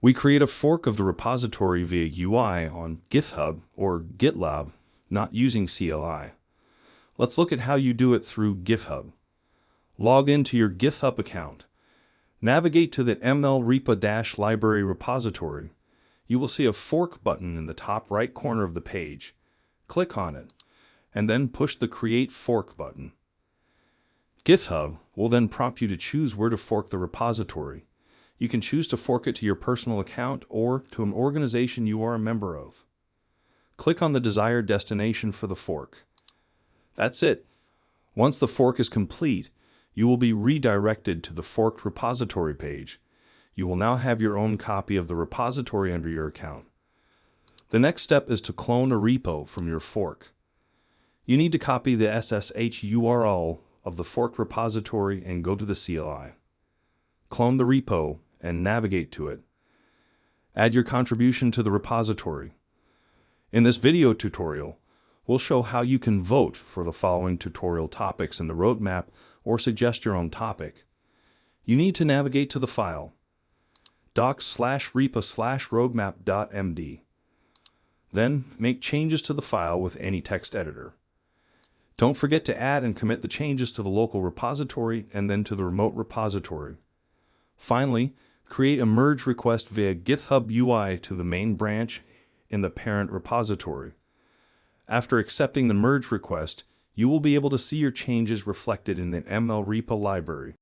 We create a fork of the repository via UI on GitHub or GitLab, not using CLI. Let's look at how you do it through GitHub. Log into your GitHub account. Navigate to the ML REPA-library repository. You will see a fork button in the top right corner of the page. Click on it, and then push the Create Fork button. GitHub will then prompt you to choose where to fork the repository. You can choose to fork it to your personal account or to an organization you are a member of. Click on the desired destination for the fork. That's it. Once the fork is complete, you will be redirected to the forked repository page. You will now have your own copy of the repository under your account. The next step is to clone a repo from your fork. You need to copy the SSH URL of the forked repository and go to the CLI. Clone the repo and navigate to it. Add your contribution to the repository. In this video tutorial, we'll show how you can vote for the following tutorial topics in the roadmap or suggest your own topic. You need to navigate to the file docs/repa/roadmap.md. Then make changes to the file with any text editor. Don't forget to add and commit the changes to the local repository and then to the remote repository. Finally, create a merge request via GitHub UI to the main branch in the parent repository. After accepting the merge request, you will be able to see your changes reflected in the ML REPA library.